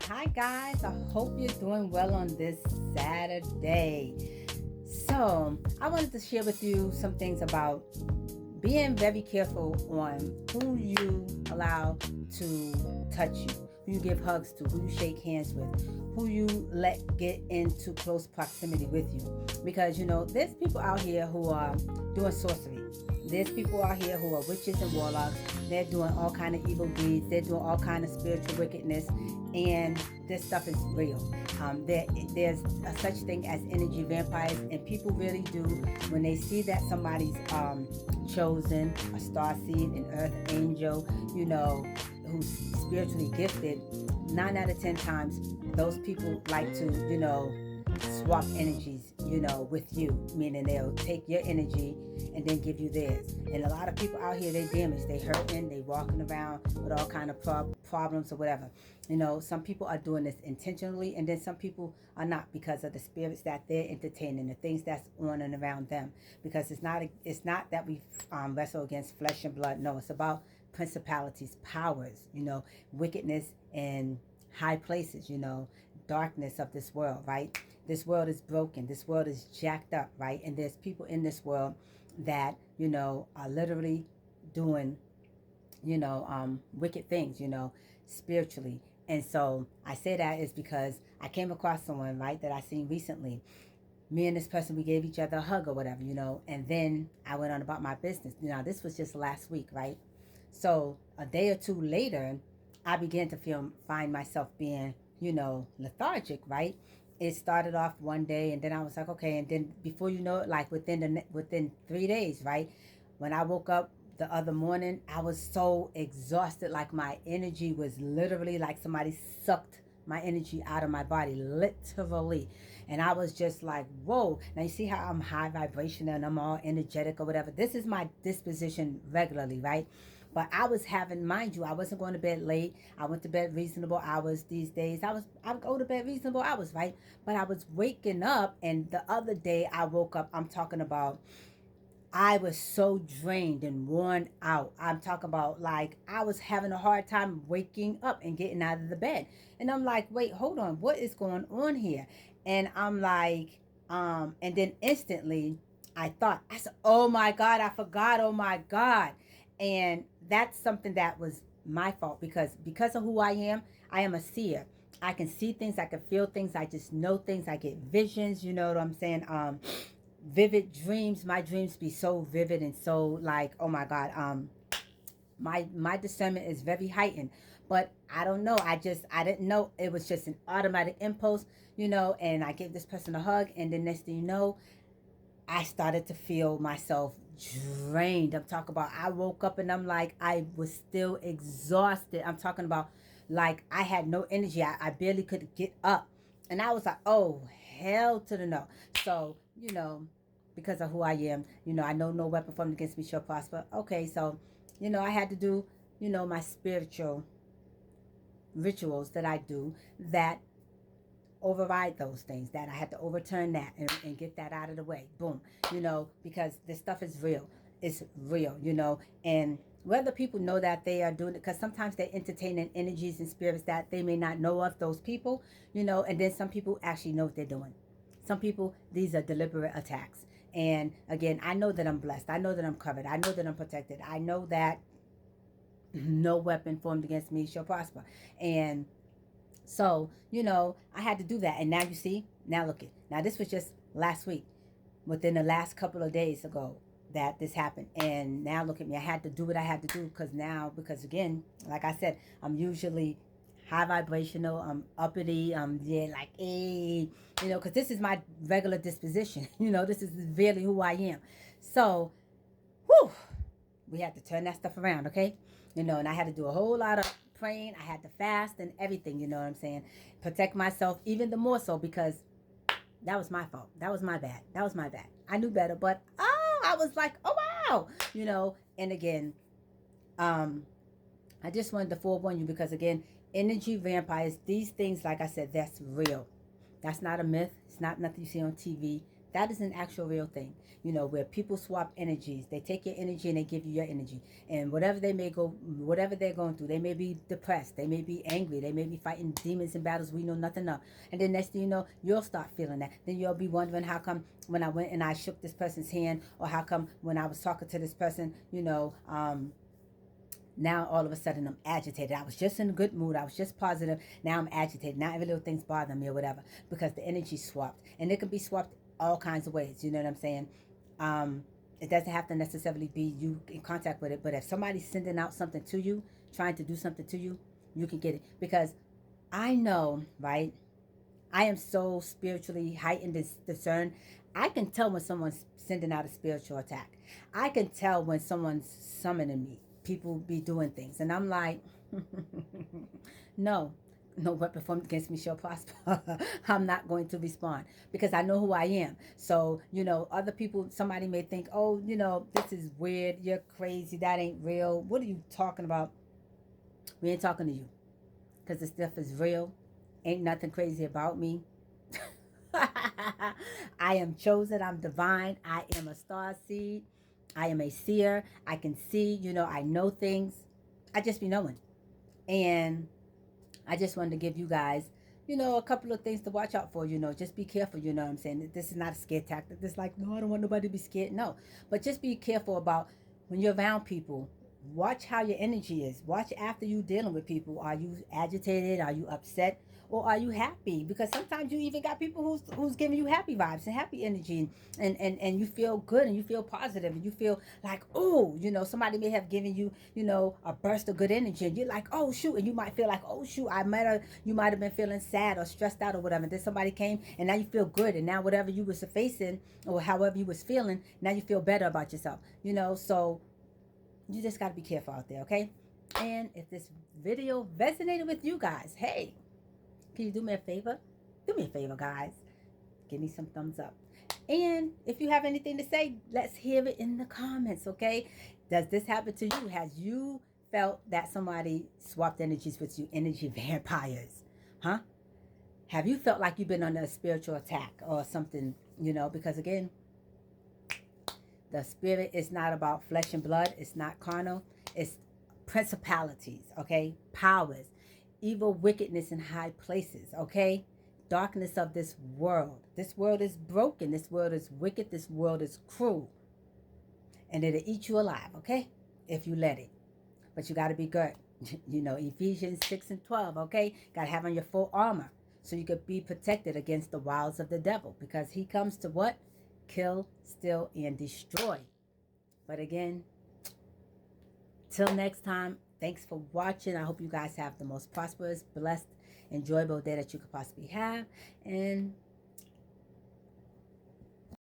Hi guys, I hope you're doing well on this Saturday. So, I wanted to share with you some things about being very careful on who you allow to touch you, who you give hugs to, who you shake hands with, who you let get into close proximity with you. Because there's people out here who are doing sorcery. There's people out here who are witches and warlocks. They're doing all kind of evil deeds. They're doing all kind of spiritual wickedness, and this stuff is real. There's a such thing as energy vampires, and people really do, when they see that somebody's chosen, a star seed, an earth angel, who's spiritually gifted, 9 out of 10 times, those people like to, swap energies, with you, meaning they'll take your energy and then give you theirs. And a lot of people out here, they damaged, they hurting, they walking around with all kind of problems or whatever. Some people are doing this intentionally, and then some people are not, because of the spirits that they're entertaining, the things that's on and around them. Because it's not that we wrestle against flesh and blood. No, it's about principalities, powers, wickedness and high places, darkness of this world, right? This world is broken. This world is jacked up, right? And there's people in this world that, are literally doing, wicked things, spiritually. And so I say that is because I came across someone, right, that I seen recently. Me and this person, we gave each other a hug or whatever, and then I went on about my business. This was just last week, right? So a day or two later, I began to find myself being, lethargic, right? It started off one day, and then I was like, okay, and then before you know it, like within 3 days, right? When I woke up the other morning, I was so exhausted, like my energy was literally like somebody sucked my energy out of my body, literally. And I was just like, whoa. Now you see how I'm high vibration and I'm all energetic or whatever. This is my disposition regularly, right? But I was having, mind you, I wasn't going to bed late. I went to bed reasonable hours these days. I would go to bed reasonable hours, right? But I was waking up, and the other day I woke up, I'm talking about, I was so drained and worn out. I'm talking about, like, I was having a hard time waking up and getting out of the bed. And I'm like, wait, hold on, what is going on here? And I'm like, and then instantly I said, oh my God, I forgot, oh my God. And that's something that was my fault, because of who I am a seer. I can see things, I can feel things, I just know things, I get visions, you know what I'm saying? Vivid dreams. My dreams be so vivid and so, like, oh my God. My discernment is very heightened. But I don't know, I didn't know, it was just an automatic impulse, and I gave this person a hug, and the next thing you know, I started to feel myself drained. I'm talking about, I woke up and I'm like, I was still exhausted. I'm talking about, like, I had no energy. I barely could get up. And I was like, oh, hell to the no. So, because of who I am, I know no weapon formed against me shall prosper. Okay, so, I had to do, my spiritual rituals that I do that override those things, that I had to overturn that and get that out of the way. Boom. Because this stuff is real. It's real, and whether people know that they are doing it, because sometimes they're entertaining energies and spirits that they may not know of, those people, and then some people actually know what they're doing. Some people, these are deliberate attacks. And again, I know that I'm blessed. I know that I'm covered. I know that I'm protected. I know that no weapon formed against me shall prosper. And so, I had to do that. And now you see, now look it. Now this was just last week, within the last couple of days ago, that this happened. And now look at me. I had to do what I had to do, because again, like I said, I'm usually high vibrational, I'm uppity, yeah, like, hey, because this is my regular disposition. This is really who I am. So, whew, we had to turn that stuff around, okay? And I had to do a whole lot of praying. I had to fast and everything, you know what I'm saying? Protect myself even the more so, because that was my fault. That was my bad. That was my bad. I knew better, but I was like, oh wow, and again, I just wanted to forewarn you, because again, energy vampires, these things, like I said, that's real. That's not a myth. It's not nothing you see on TV. That is an actual real thing, you know, where people swap energies. They take your energy and they give you your energy. And whatever they're going through, they may be depressed, they may be angry, they may be fighting demons and battles we know nothing of. And then next thing you know, you'll start feeling that. Then you'll be wondering how come when I went and I shook this person's hand, or how come when I was talking to this person, now all of a sudden I'm agitated. I was just in a good mood. I was just positive. Now I'm agitated. Now every little thing's bothering me or whatever, because the energy swapped. And it can be swapped all kinds of ways. You know what I'm saying? It doesn't have to necessarily be you in contact with it. But if somebody's sending out something to you, trying to do something to you, you can get it. Because I know, right? I am so spiritually heightened and discerned. I can tell when someone's sending out a spiritual attack. I can tell when someone's summoning me. People be doing things, and I'm like, no, no weapon formed against me shall prosper. I'm not going to respond because I know who I am. So, other people, somebody may think, oh, this is weird. You're crazy. That ain't real. What are you talking about? We ain't talking to you because this stuff is real. Ain't nothing crazy about me. I am chosen. I'm divine. I am a star seed. I am a seer. I can see, I know things. I just be knowing. And I just wanted to give you guys, a couple of things to watch out for, just be careful, you know what I'm saying? This is not a scare tactic. This is like, no, I don't want nobody to be scared. No, but just be careful about when you're around people. Watch how your energy is. Watch after you dealing with people. Are you agitated? Are you upset? Or are you happy? Because sometimes you even got people who's giving you happy vibes and happy energy, and you feel good and you feel positive and you feel like, oh, somebody may have given you, a burst of good energy, and you're like, oh shoot, and you might feel like, oh shoot, you might have been feeling sad or stressed out or whatever. And then somebody came and now you feel good, and now whatever you was facing or however you was feeling, now you feel better about yourself. So you just got to be careful out there, okay? And if this video resonated with you guys, hey, can you do me a favor? Do me a favor, guys. Give me some thumbs up. And if you have anything to say, let's hear it in the comments, okay? Does this happen to you? Has you felt that somebody swapped energies with you? Energy vampires, huh? Have you felt like you've been under a spiritual attack or something, Because again, the spirit is not about flesh and blood. It's not carnal. It's principalities, okay? Powers, evil wickedness in high places, okay? Darkness of this world. This world is broken. This world is wicked. This world is cruel. And it'll eat you alive, okay? If you let it. But you got to be good. Ephesians 6 and 12, okay? Got to have on your full armor so you could be protected against the wiles of the devil, because he comes to what? Kill, steal, and destroy. But again, till next time, thanks for watching. I hope you guys have the most prosperous, blessed, enjoyable day that you could possibly have. And